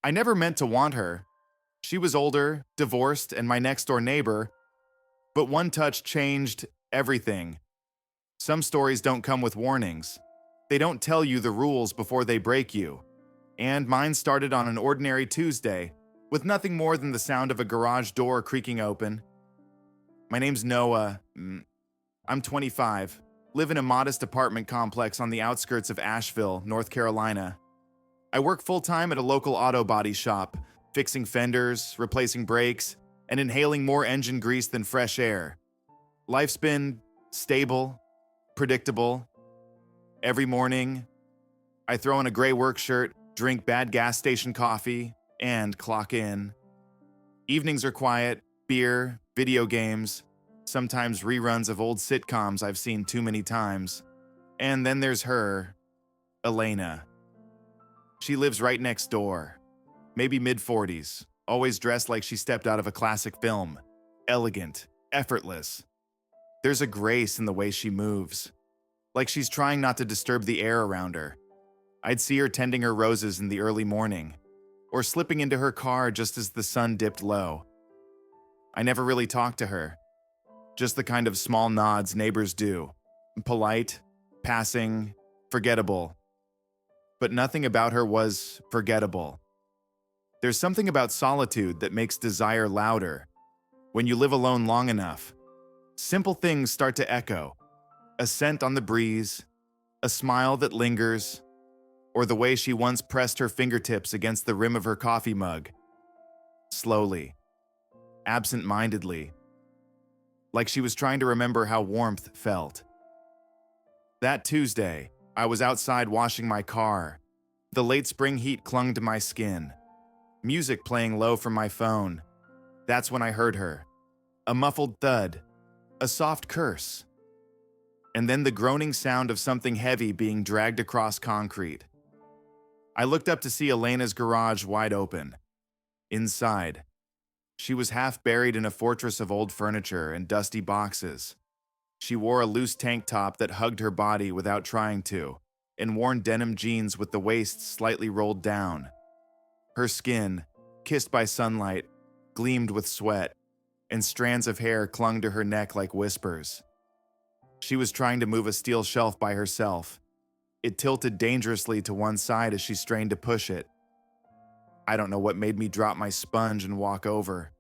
I never meant to want her. She was older, divorced, and my next-door neighbor, but one touch changed everything. Some stories don't come with warnings. They don't tell you the rules before they break you. And mine started on an ordinary Tuesday, with nothing more than the sound of a garage door creaking open. My name's Noah. I'm 25, live in a modest apartment complex on the outskirts of Asheville, North Carolina. I work full-time at a local auto body shop, fixing fenders, replacing brakes, and inhaling more engine grease than fresh air. Life's been stable, predictable. Every morning, I throw on a gray work shirt, drink bad gas station coffee, and clock in. Evenings are quiet, beer, video games, sometimes reruns of old sitcoms I've seen too many times. And then there's her, Elena. She lives right next door, maybe mid-40s, always dressed like she stepped out of a classic film. Elegant, effortless. There's a grace in the way she moves, like she's trying not to disturb the air around her. I'd see her tending her roses in the early morning, or slipping into her car just as the sun dipped low. I never really talked to her, just the kind of small nods neighbors do. Polite, passing, forgettable. But nothing about her was forgettable. There's something about solitude that makes desire louder. When you live alone long enough, simple things start to echo. A scent on the breeze, a smile that lingers, or the way she once pressed her fingertips against the rim of her coffee mug. Slowly, absent-mindedly, like she was trying to remember how warmth felt. That Tuesday, I was outside washing my car. The late spring heat clung to my skin. Music playing low from my phone. That's when I heard her. A muffled thud, a soft curse, and then the groaning sound of something heavy being dragged across concrete. I looked up to see Elena's garage wide open. Inside, she was half buried in a fortress of old furniture and dusty boxes. She wore a loose tank top that hugged her body without trying to, and worn denim jeans with the waist slightly rolled down. Her skin, kissed by sunlight, gleamed with sweat, and strands of hair clung to her neck like whispers. She was trying to move a steel shelf by herself. It tilted dangerously to one side as she strained to push it. I don't know what made me drop my sponge and walk over.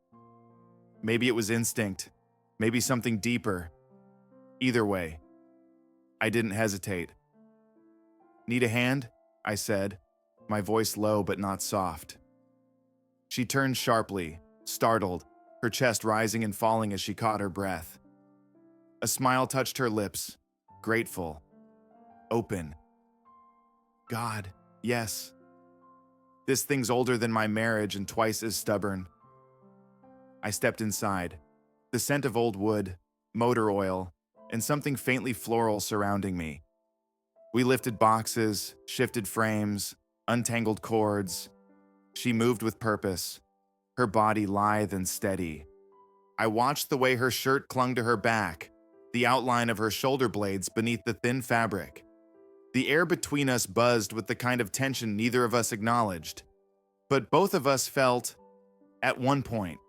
Maybe it was instinct, maybe something deeper. Either way, I didn't hesitate. "Need a hand?" I said, my voice low but not soft. She turned sharply, startled, her chest rising and falling as she caught her breath. A smile touched her lips, grateful, open. God, yes. This thing's older than my marriage and twice as stubborn. I stepped inside, the scent of old wood, motor oil, and something faintly floral surrounding me. We lifted boxes, shifted frames, untangled cords. She moved with purpose, her body lithe and steady. I watched the way her shirt clung to her back, the outline of her shoulder blades beneath the thin fabric. The air between us buzzed with the kind of tension neither of us acknowledged, but both of us felt at one point.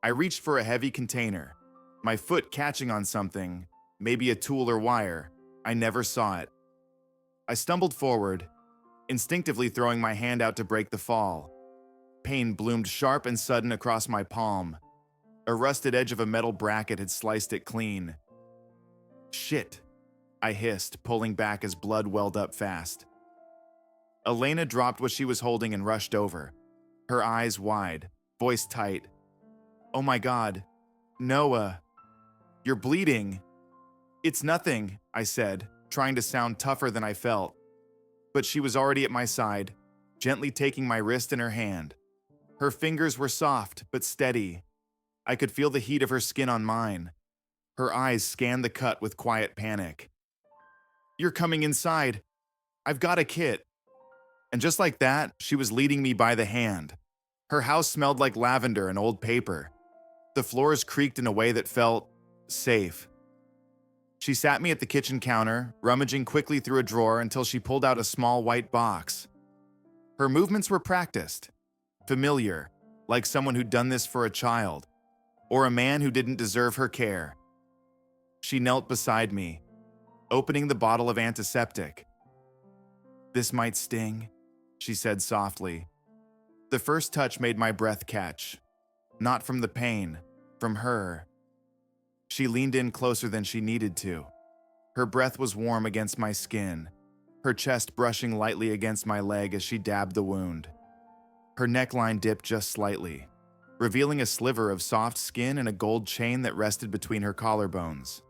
I reached for a heavy container, my foot catching on something, maybe a tool or wire. I never saw it. I stumbled forward, instinctively throwing my hand out to break the fall. Pain bloomed sharp and sudden across my palm. A rusted edge of a metal bracket had sliced it clean. "Shit," I hissed, pulling back as blood welled up fast. Elena dropped what she was holding and rushed over, her eyes wide, voice tight. "Oh my God, Noah, you're bleeding." "It's nothing," I said, trying to sound tougher than I felt. But she was already at my side, gently taking my wrist in her hand. Her fingers were soft but steady. I could feel the heat of her skin on mine. Her eyes scanned the cut with quiet panic. "You're coming inside. I've got a kit." And just like that, she was leading me by the hand. Her house smelled like lavender and old paper. The floors creaked in a way that felt safe. She sat me at the kitchen counter, rummaging quickly through a drawer until she pulled out a small white box. Her movements were practiced, familiar, like someone who'd done this for a child, or a man who didn't deserve her care. She knelt beside me, opening the bottle of antiseptic. "This might sting," she said softly. The first touch made my breath catch. Not from the pain, from her. She leaned in closer than she needed to. Her breath was warm against my skin, her chest brushing lightly against my leg as she dabbed the wound. Her neckline dipped just slightly, revealing a sliver of soft skin and a gold chain that rested between her collarbones.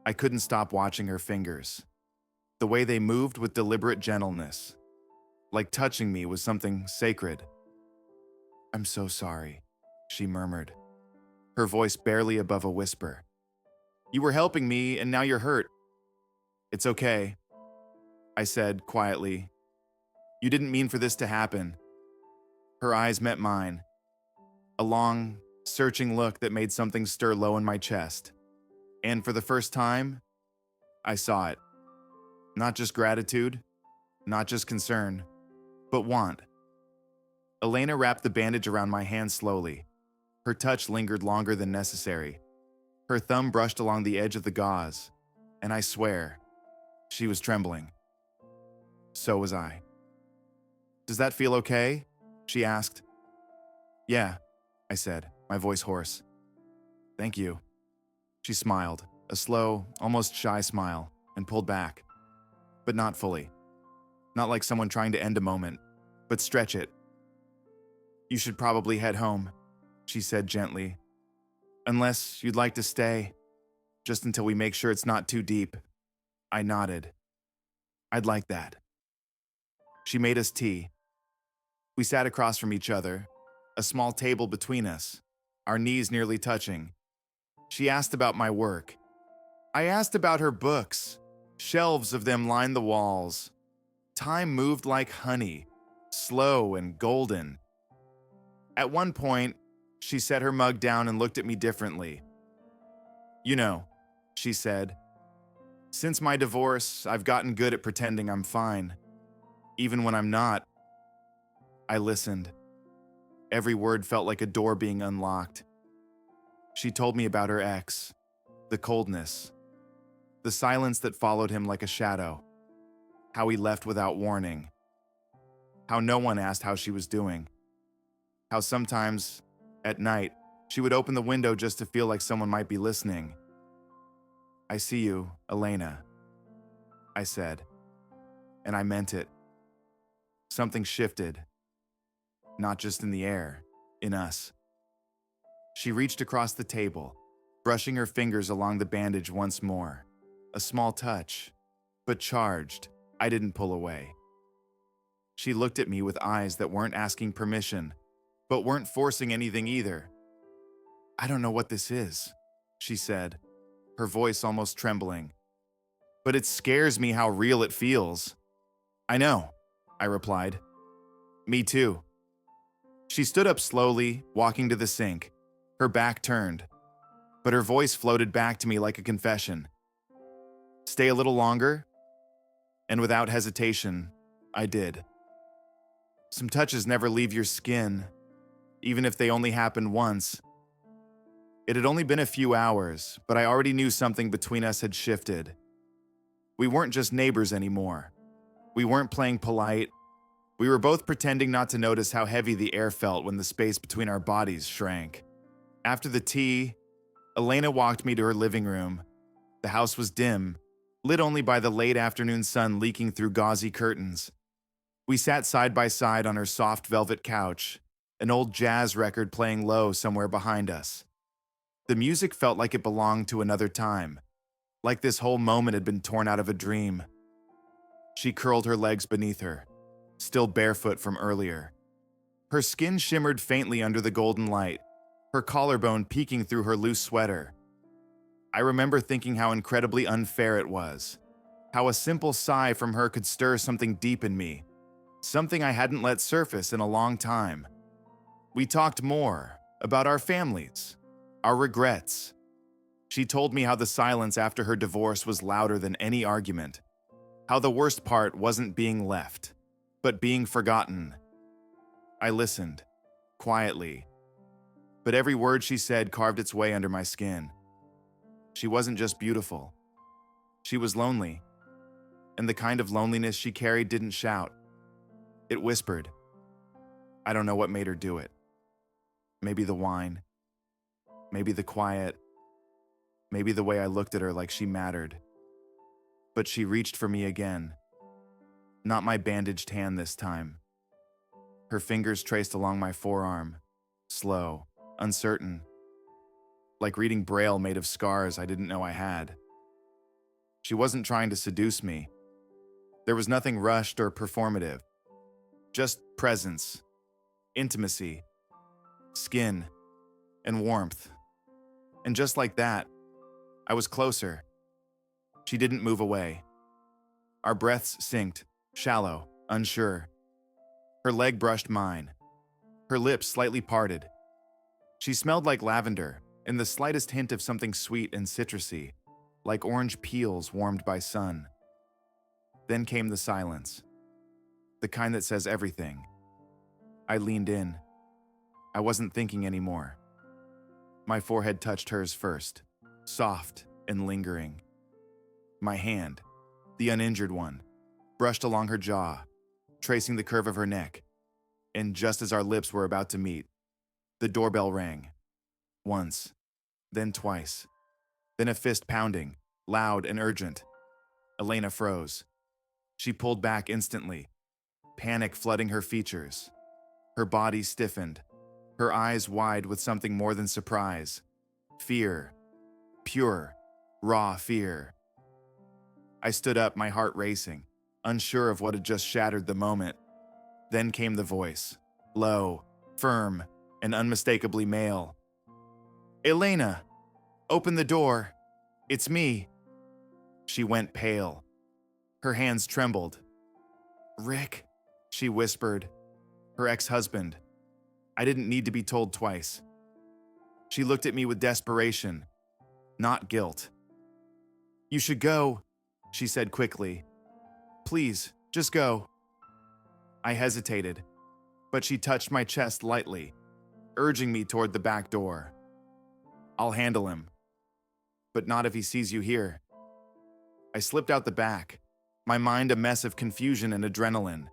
I couldn't stop watching her fingers, the way they moved with deliberate gentleness, like touching me was something sacred. "I'm so sorry," she murmured, her voice barely above a whisper. "You were helping me, and now you're hurt." "It's okay," I said quietly. "You didn't mean for this to happen." Her eyes met mine, a long, searching look that made something stir low in my chest. And for the first time, I saw it. Not just gratitude, not just concern, but want. Elena wrapped the bandage around my hand slowly. Her touch lingered longer than necessary. Her thumb brushed along the edge of the gauze, and I swear, she was trembling. So was I. "Does that feel okay?" she asked. "Yeah," I said, my voice hoarse. "Thank you." She smiled, a slow, almost shy smile, and pulled back. But not fully. Not like someone trying to end a moment, but stretch it. "You should probably head home," she said gently. "Unless you'd like to stay, just until we make sure it's not too deep." I nodded. "I'd like that." She made us tea. We sat across from each other, a small table between us, our knees nearly touching. She asked about my work. I asked about her books. Shelves of them lined the walls. Time moved like honey, slow and golden. At one point, she set her mug down and looked at me differently. "You know," she said, "since my divorce, I've gotten good at pretending I'm fine, even when I'm not." I listened. Every word felt like a door being unlocked. She told me about her ex, the coldness, the silence that followed him like a shadow, how he left without warning, how no one asked how she was doing, how sometimes, at night, she would open the window just to feel like someone might be listening. "I see you, Elena," I said, and I meant it. Something shifted, not just in the air, in us. She reached across the table, brushing her fingers along the bandage once more. A small touch, but charged. I didn't pull away. She looked at me with eyes that weren't asking permission, but weren't forcing anything either. "I don't know what this is," she said, her voice almost trembling. "But it scares me how real it feels." "I know," I replied. "Me too." She stood up slowly, walking to the sink, her back turned, but her voice floated back to me like a confession. "Stay a little longer?" And without hesitation, I did. Some touches never leave your skin, even if they only happen once. It had only been a few hours, but I already knew something between us had shifted. We weren't just neighbors anymore. We weren't playing polite. We were both pretending not to notice how heavy the air felt when the space between our bodies shrank. After the tea, Elena walked me to her living room. The house was dim, lit only by the late afternoon sun leaking through gauzy curtains. We sat side by side on her soft velvet couch, an old jazz record playing low somewhere behind us. The music felt like it belonged to another time, like this whole moment had been torn out of a dream. She curled her legs beneath her, still barefoot from earlier. Her skin shimmered faintly under the golden light, her collarbone peeking through her loose sweater. I remember thinking how incredibly unfair it was, how a simple sigh from her could stir something deep in me, something I hadn't let surface in a long time. We talked more about our families, our regrets. She told me how the silence after her divorce was louder than any argument, how the worst part wasn't being left, but being forgotten. I listened, quietly, but every word she said carved its way under my skin. She wasn't just beautiful. She was lonely, and the kind of loneliness she carried didn't shout. It whispered. I don't know what made her do it. Maybe the wine, maybe the quiet, maybe the way I looked at her like she mattered. But she reached for me again. Not my bandaged hand this time. Her fingers traced along my forearm, slow, uncertain, like reading Braille made of scars I didn't know I had. She wasn't trying to seduce me. There was nothing rushed or performative. Just presence, intimacy, skin, and warmth. And just like that, I was closer. She didn't move away. Our breaths synced, shallow, unsure. Her leg brushed mine. Her lips slightly parted. She smelled like lavender and the slightest hint of something sweet and citrusy, like orange peels warmed by sun. Then came the silence, the kind that says everything. I leaned in. I wasn't thinking anymore. My forehead touched hers first, soft and lingering. My hand, the uninjured one, brushed along her jaw, tracing the curve of her neck. And just as our lips were about to meet, the doorbell rang. Once, then twice, then a fist pounding, loud and urgent. Elena froze. She pulled back instantly, panic flooding her features. Her body stiffened, her eyes wide with something more than surprise. Fear. Pure, raw fear. I stood up, my heart racing, unsure of what had just shattered the moment. Then came the voice, low, firm, and unmistakably male. Elena, open the door. It's me. She went pale. Her hands trembled. Rick, she whispered. Her ex-husband. I didn't need to be told twice. She looked at me with desperation, not guilt. You should go, she said quickly. Please, just go. I hesitated, but she touched my chest lightly, urging me toward the back door. I'll handle him, but not if he sees you here. I slipped out the back, my mind a mess of confusion and adrenaline.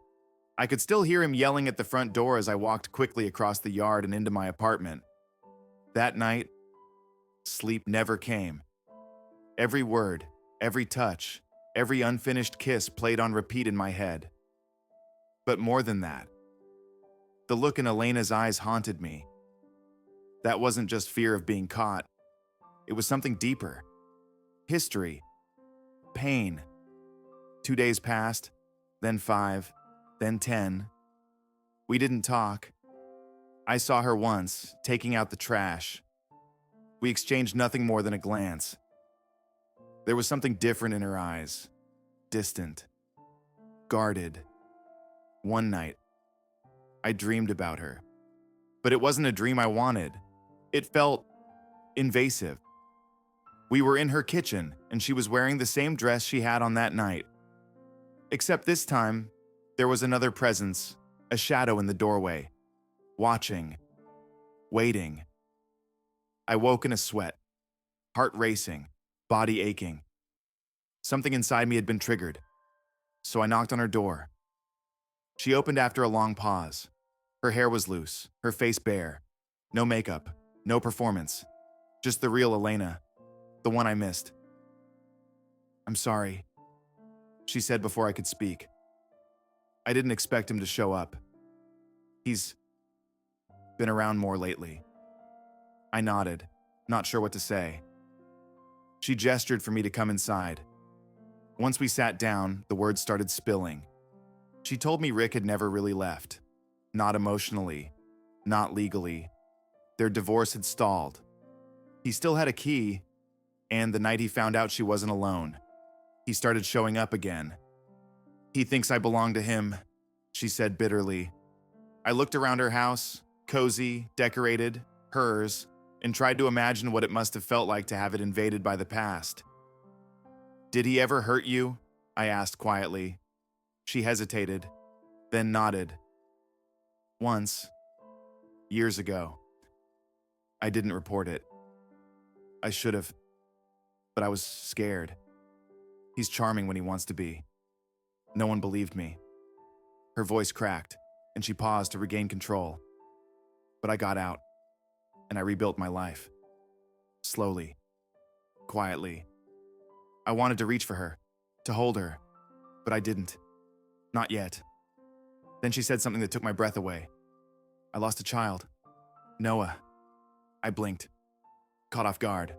I could still hear him yelling at the front door as I walked quickly across the yard and into my apartment. That night, sleep never came. Every word, every touch, every unfinished kiss played on repeat in my head. But more than that, the look in Elena's eyes haunted me. That wasn't just fear of being caught. It was something deeper. History. Pain. 2 days passed, then 5, then 10. We didn't talk. I saw her once, taking out the trash. We exchanged nothing more than a glance. There was something different in her eyes. Distant. Guarded. One night, I dreamed about her. But it wasn't a dream I wanted. It felt invasive. We were in her kitchen, and she was wearing the same dress she had on that night. Except this time, there was another presence, a shadow in the doorway, watching, waiting. I woke in a sweat, heart racing, body aching. Something inside me had been triggered, so I knocked on her door. She opened after a long pause. Her hair was loose, her face bare. No makeup, no performance. Just the real Elena, the one I missed. I'm sorry, she said before I could speak. I didn't expect him to show up. He's been around more lately. I nodded, not sure what to say. She gestured for me to come inside. Once we sat down, the words started spilling. She told me Rick had never really left. Not emotionally, not legally. Their divorce had stalled. He still had a key, and the night he found out she wasn't alone, he started showing up again. He thinks I belong to him, she said bitterly. I looked around her house, cozy, decorated, hers, and tried to imagine what it must have felt like to have it invaded by the past. Did he ever hurt you? I asked quietly. She hesitated, then nodded. Once, years ago, I didn't report it. I should have, but I was scared. He's charming when he wants to be. No one believed me. Her voice cracked, and she paused to regain control. But I got out, and I rebuilt my life. Slowly, quietly. I wanted to reach for her, to hold her, but I didn't. Not yet. Then she said something that took my breath away. I lost a child. Noah. I blinked, caught off guard.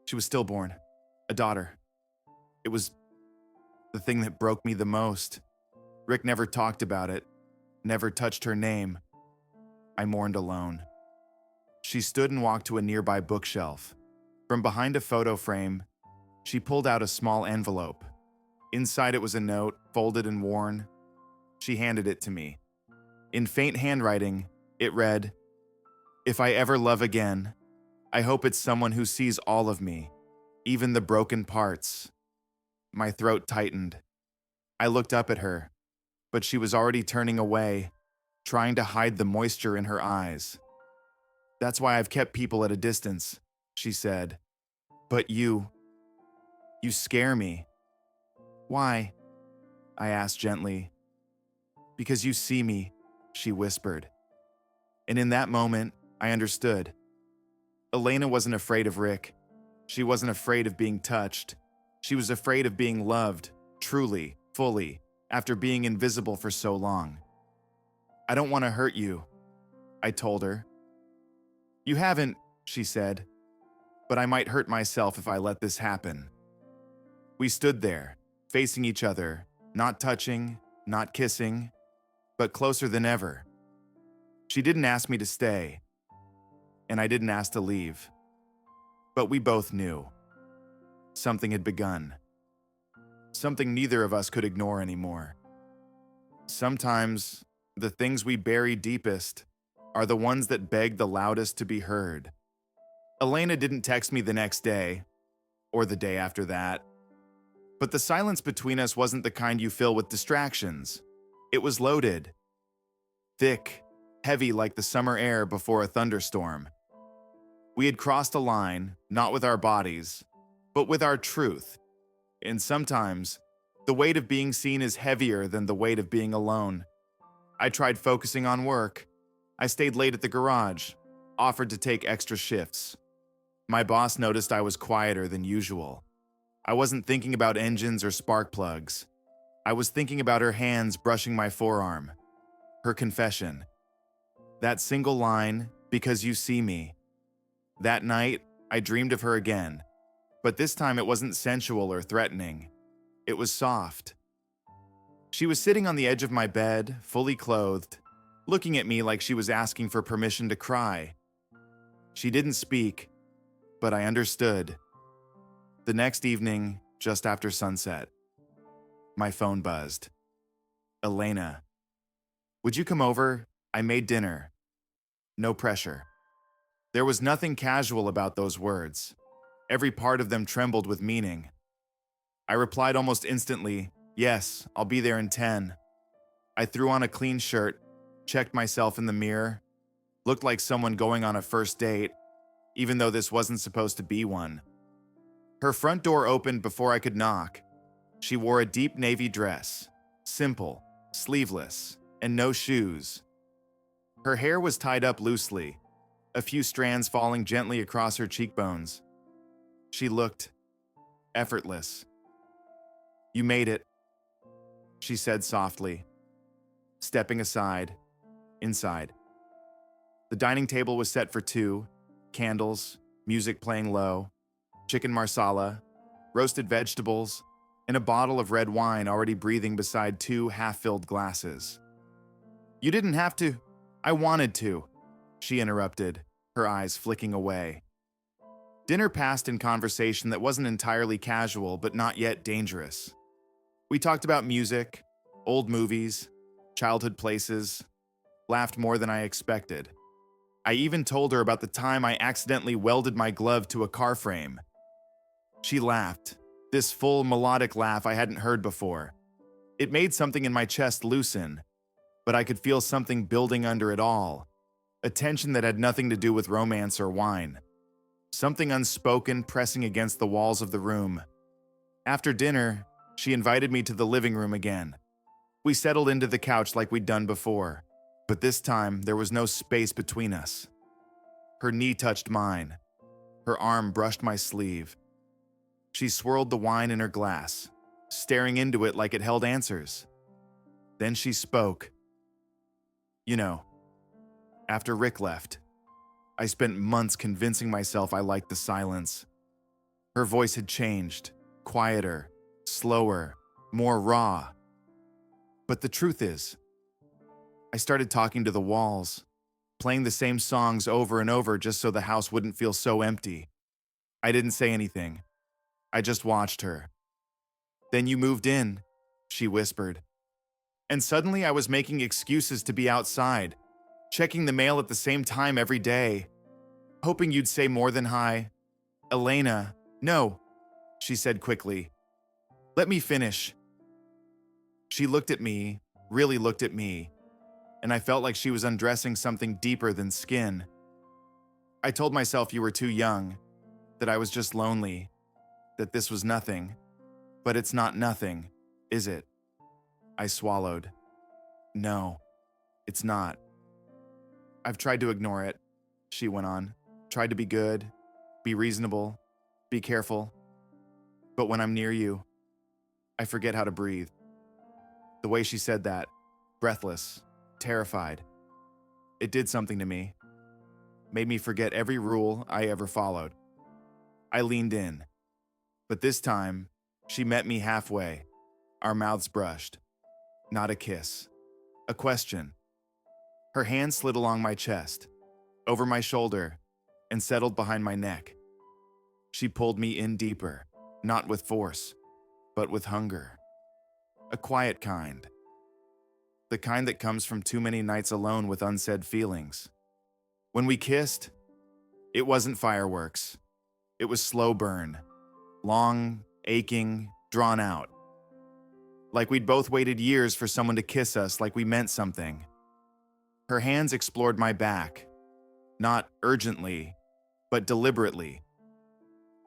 She was stillborn, a daughter. It was the thing that broke me the most. Rick never talked about it, never touched her name. I mourned alone. She stood and walked to a nearby bookshelf. From behind a photo frame, she pulled out a small envelope. Inside it was a note, folded and worn. She handed it to me. In faint handwriting, it read, "If I ever love again, I hope it's someone who sees all of me, even the broken parts." My throat tightened. I looked up at her, but she was already turning away, trying to hide the moisture in her eyes. "That's why I've kept people at a distance," she said. "But you scare me." "Why?" I asked gently. "Because you see me," she whispered. And in that moment, I understood. Elena wasn't afraid of Rick. She wasn't afraid of being touched. She was afraid of being loved, truly, fully, after being invisible for so long. "I don't want to hurt you," I told her. "You haven't," she said, "but I might hurt myself if I let this happen." We stood there, facing each other, not touching, not kissing, but closer than ever. She didn't ask me to stay, and I didn't ask to leave. But we both knew. Something had begun. Something neither of us could ignore anymore. Sometimes, the things we bury deepest are the ones that beg the loudest to be heard. Elena didn't text me the next day, or the day after that. But the silence between us wasn't the kind you fill with distractions. It was loaded. Thick, heavy like the summer air before a thunderstorm. We had crossed a line, not with our bodies, but with our truth. And sometimes, the weight of being seen is heavier than the weight of being alone. I tried focusing on work. I stayed late at the garage, offered to take extra shifts. My boss noticed I was quieter than usual. I wasn't thinking about engines or spark plugs. I was thinking about her hands brushing my forearm. Her confession. That single line, "Because you see me." That night, I dreamed of her again. But this time it wasn't sensual or threatening. It was soft. She was sitting on the edge of my bed, fully clothed, looking at me like she was asking for permission to cry. She didn't speak, but I understood. The next evening, just after sunset, my phone buzzed. "Elena, would you come over? I made dinner." No pressure. There was nothing casual about those words. Every part of them trembled with meaning. I replied almost instantly, "Yes, I'll be there in 10. I threw on a clean shirt, checked myself in the mirror, looked like someone going on a first date, even though this wasn't supposed to be one. Her front door opened before I could knock. She wore a deep navy dress, simple, sleeveless, and no shoes. Her hair was tied up loosely, a few strands falling gently across her cheekbones. She looked effortless. "You made it," she said softly, stepping inside. The dining table was set for two, candles, music playing low, chicken marsala, roasted vegetables, and a bottle of red wine already breathing beside two half-filled glasses. "You didn't have to. I wanted to," she interrupted, her eyes flicking away. Dinner passed in conversation that wasn't entirely casual but not yet dangerous. We talked about music, old movies, childhood places, laughed more than I expected. I even told her about the time I accidentally welded my glove to a car frame. She laughed, this full melodic laugh I hadn't heard before. It made something in my chest loosen. but I could feel something building under it all, a tension that had nothing to do with romance or wine. Something unspoken pressing against the walls of the room. After dinner, she invited me to the living room again. We settled into the couch like we'd done before, but this time there was no space between us. Her knee touched mine. Her arm brushed my sleeve. She swirled the wine in her glass, staring into it like it held answers. Then she spoke. You know, after Rick left, I spent months convincing myself I liked the silence. Her voice had changed, quieter, slower, more raw. But the truth is, I started talking to the walls, playing the same songs over and over just so the house wouldn't feel so empty. I didn't say anything. I just watched her. Then you moved in, she whispered. And suddenly I was making excuses to be outside, checking the mail at the same time every day, hoping you'd say more than hi. Elena, no, she said quickly. Let me finish. She looked at me, really looked at me, and I felt like she was undressing something deeper than skin. I told myself you were too young, that I was just lonely, that this was nothing. But it's not nothing, is it? I swallowed. No, it's not. I've tried to ignore it, she went on. Tried to be good, be reasonable, be careful. But when I'm near you, I forget how to breathe. The way she said that, breathless, terrified, it did something to me. Made me forget every rule I ever followed. I leaned in, but this time, she met me halfway. Our mouths brushed. Not a kiss. A question. Her hand slid along my chest, over my shoulder, and settled behind my neck. She pulled me in deeper, not with force, but with hunger. A quiet kind. The kind that comes from too many nights alone with unsaid feelings. When we kissed, it wasn't fireworks. It was slow burn. Long, aching, drawn out. Like we'd both waited years for someone to kiss us like we meant something. Her hands explored my back. Not urgently, but deliberately.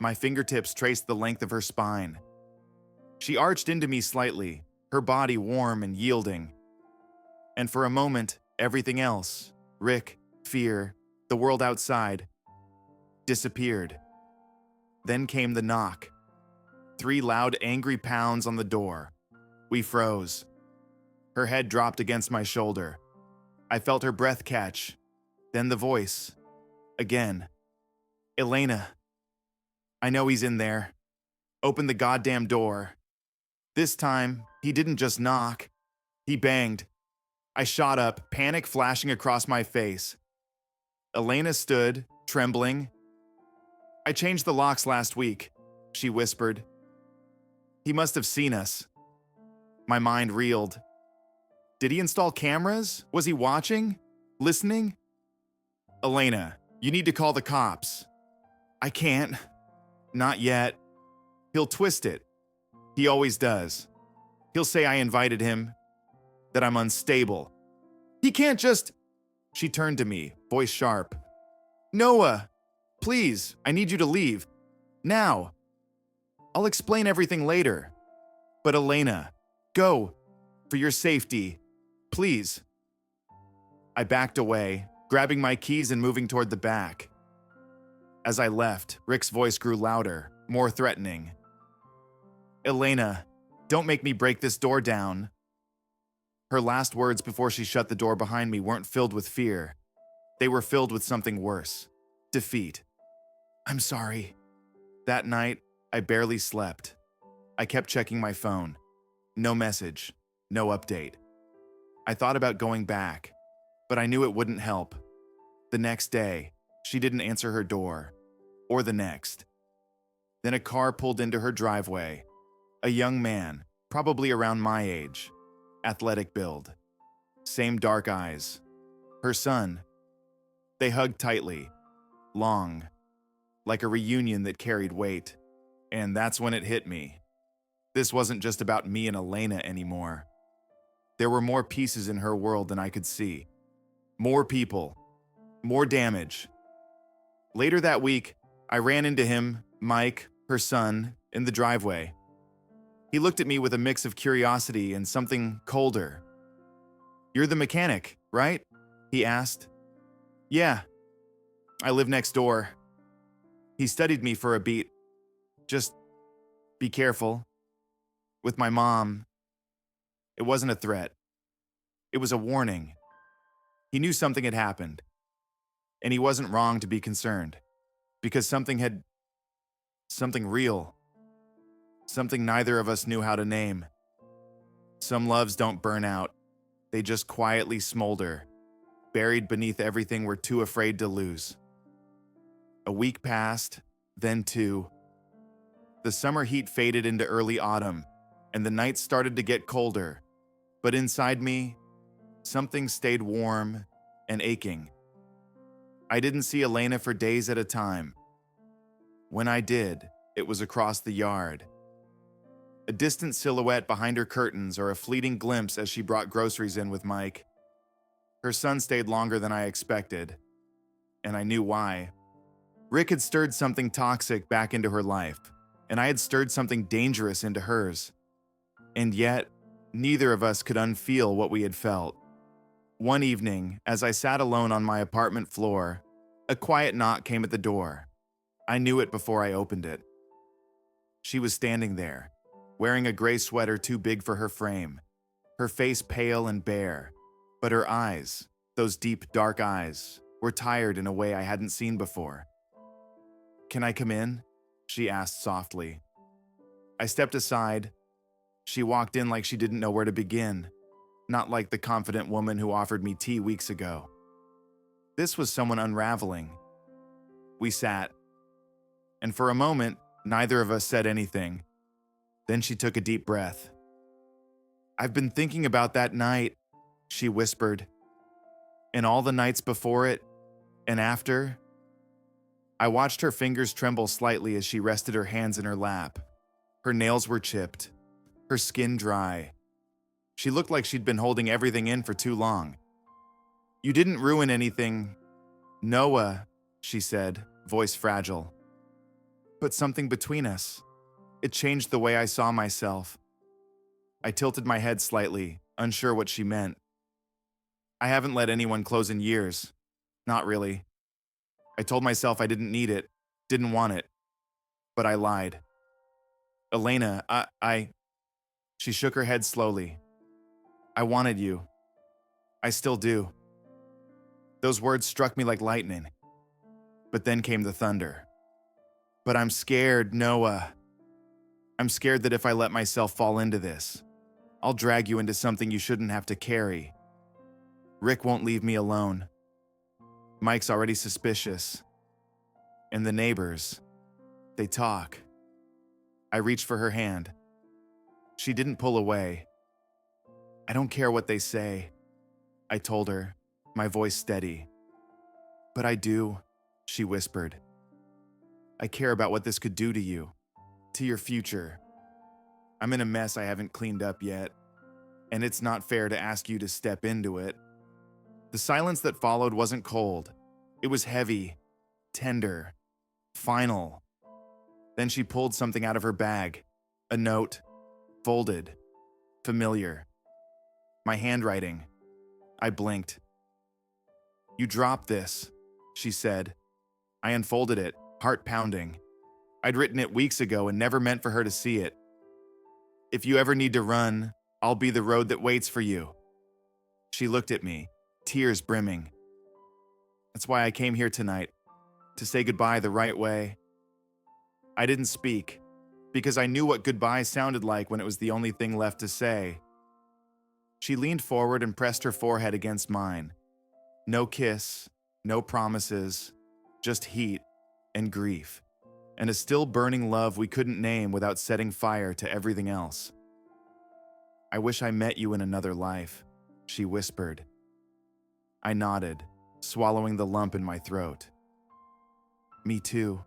My fingertips traced the length of her spine. She arched into me slightly, her body warm and yielding. And for a moment, everything else, Rick, fear, the world outside, disappeared. Then came the knock. 3 loud, angry pounds on the door. We froze. Her head dropped against my shoulder. I felt her breath catch. Then the voice. Again. Elena. I know he's in there. Open the goddamn door. This time, he didn't just knock. He banged. I shot up, panic flashing across my face. Elena stood, trembling. I changed the locks last week, she whispered. He must have seen us. My mind reeled. Did he install cameras? Was he watching? Listening? Elena, you need to call the cops. I can't. Not yet. He'll twist it. He always does. He'll say I invited him, that I'm unstable. He can't just... She turned to me, voice sharp. Noah, please, I need you to leave. Now. I'll explain everything later. But Elena, go. For your safety. Please. I backed away, grabbing my keys and moving toward the back. As I left, Rick's voice grew louder, more threatening. Elena, don't make me break this door down. Her last words before she shut the door behind me weren't filled with fear. They were filled with something worse. Defeat. I'm sorry. That night, I barely slept. I kept checking my phone. No message. No update. I thought about going back, but I knew it wouldn't help. The next day, she didn't answer her door. Or the next. Then a car pulled into her driveway. A young man, probably around my age. Athletic build. Same dark eyes. Her son. They hugged tightly. Long. Like a reunion that carried weight. And that's when it hit me. This wasn't just about me and Elena anymore. There were more pieces in her world than I could see. More people. More damage. Later that week, I ran into him, Mike, her son, in the driveway. He looked at me with a mix of curiosity and something colder. "You're the mechanic, right?" he asked. "Yeah, I live next door." He studied me for a beat. "Just be careful. With my mom." It wasn't a threat. It was a warning. He knew something had happened. And he wasn't wrong to be concerned. Because something real. Something neither of us knew how to name. Some loves don't burn out. They just quietly smolder, buried beneath everything we're too afraid to lose. A week passed, then two. The summer heat faded into early autumn, and the nights started to get colder. But inside me, something stayed warm and aching. I didn't see Elena for days at a time. When I did, it was across the yard. A distant silhouette behind her curtains or a fleeting glimpse as she brought groceries in with Mike. Her son stayed longer than I expected, and I knew why. Rick had stirred something toxic back into her life, and I had stirred something dangerous into hers. And yet, neither of us could unfeel what we had felt. One evening, as I sat alone on my apartment floor, a quiet knock came at the door. I knew it before I opened it. She was standing there, wearing a gray sweater too big for her frame, her face pale and bare, but her eyes, those deep, dark eyes, were tired in a way I hadn't seen before. "Can I come in?" she asked softly. I stepped aside. She walked in like she didn't know where to begin, not like the confident woman who offered me tea weeks ago. This was someone unraveling. We sat, and for a moment, neither of us said anything. Then she took a deep breath. "I've been thinking about that night," she whispered, "and all the nights before it, and after." I watched her fingers tremble slightly as she rested her hands in her lap. Her nails were chipped, her skin dry. She looked like she'd been holding everything in for too long. "You didn't ruin anything, Noah," she said, voice fragile. "But something between us. It changed the way I saw myself." I tilted my head slightly, unsure what she meant. "I haven't let anyone close in years. Not really. I told myself I didn't need it, didn't want it. But I lied. Elena, I. She shook her head slowly. "I wanted you. I still do." Those words struck me like lightning. But then came the thunder. "But I'm scared, Noah. I'm scared that if I let myself fall into this, I'll drag you into something you shouldn't have to carry. Rick won't leave me alone. Mike's already suspicious. And the neighbors, they talk." I reached for her hand. She didn't pull away. "I don't care what they say," I told her, my voice steady. "But I do," she whispered. "I care about what this could do to you, to your future. I'm in a mess I haven't cleaned up yet, and it's not fair to ask you to step into it." The silence that followed wasn't cold. It was heavy, tender, final. Then she pulled something out of her bag, a note, folded, familiar. My handwriting. I blinked. "You dropped this," she said. I unfolded it, heart pounding. I'd written it weeks ago and never meant for her to see it. "If you ever need to run, I'll be the road that waits for you." She looked at me, tears brimming. "That's why I came here tonight, to say goodbye the right way." I didn't speak, because I knew what goodbye sounded like when it was the only thing left to say. She leaned forward and pressed her forehead against mine. No kiss, no promises, just heat and grief, and a still burning love we couldn't name without setting fire to everything else. "I wish I met you in another life," she whispered. I nodded, swallowing the lump in my throat. "Me too."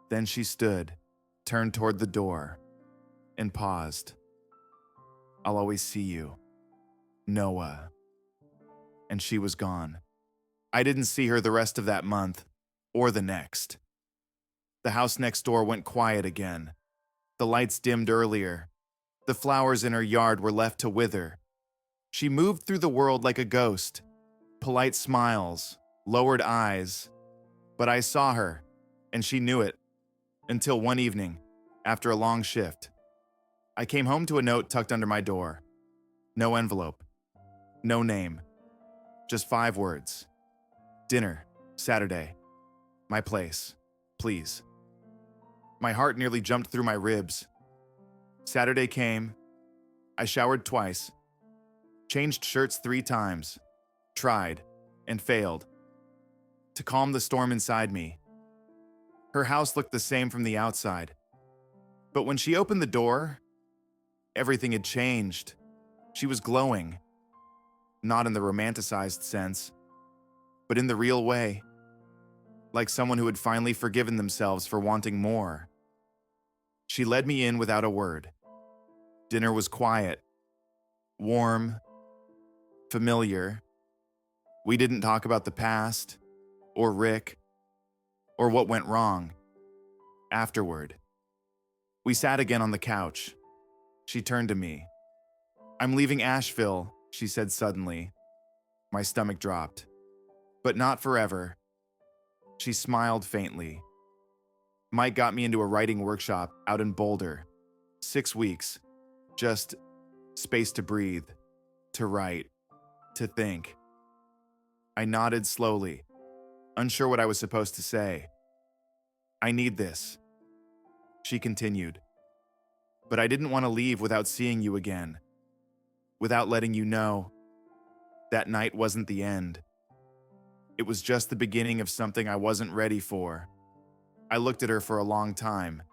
Then she stood, turned toward the door, and paused. "I'll always see you," Noah. And she was gone. I didn't see her the rest of that month, or the next. The house next door went quiet again. The lights dimmed earlier. The flowers in her yard were left to wither. She moved through the world like a ghost. Polite smiles, lowered eyes. But I saw her, and she knew it. Until one evening, after a long shift, I came home to a note tucked under my door. No envelope. No name. Just 5 words. Dinner, Saturday. My place, please. My heart nearly jumped through my ribs. Saturday came. I showered twice. Changed shirts 3 times. Tried, and failed. To calm the storm inside me. Her house looked the same from the outside. But when she opened the door, everything had changed. She was glowing. Not in the romanticized sense, but in the real way. Like someone who had finally forgiven themselves for wanting more. She led me in without a word. Dinner was quiet, warm, familiar. We didn't talk about the past, or Rick, or what went wrong. Afterward, we sat again on the couch. She turned to me. "I'm leaving Asheville," she said suddenly. My stomach dropped. "But not forever." She smiled faintly. Mike got me into a writing workshop out in Boulder. 6 weeks. Just space to breathe, to write, to think. I nodded slowly, unsure what I was supposed to say. "I need this," she continued. "But I didn't want to leave without seeing you again, without letting you know that night wasn't the end. It was just the beginning of something I wasn't ready for." I looked at her for a long time,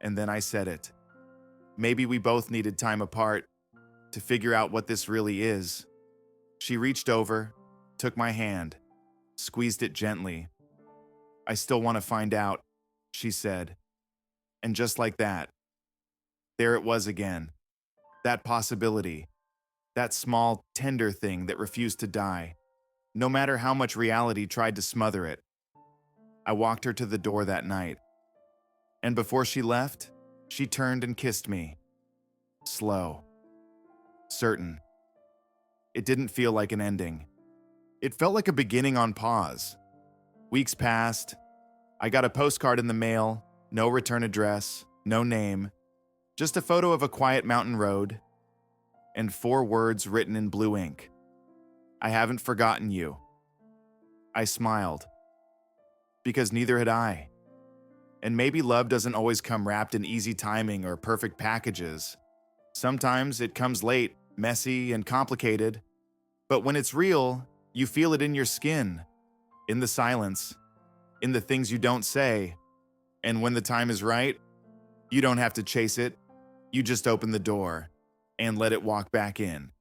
and then I said it. Maybe we both needed time apart to figure out what this really is. She reached over, took my hand, squeezed it gently. "I still want to find out," she said. And just like that, there it was again. That possibility. That small, tender thing that refused to die, no matter how much reality tried to smother it. I walked her to the door that night. And before she left, she turned and kissed me. Slow. Certain. It didn't feel like an ending. It felt like a beginning on pause. Weeks passed. I got a postcard in the mail, no return address, no name, just a photo of a quiet mountain road, and 4 words written in blue ink. "I haven't forgotten you." I smiled. Because neither had I. And maybe love doesn't always come wrapped in easy timing or perfect packages. Sometimes it comes late, messy, and complicated. But when it's real, you feel it in your skin, in the silence, in the things you don't say. And when the time is right, you don't have to chase it. You just open the door and let it walk back in.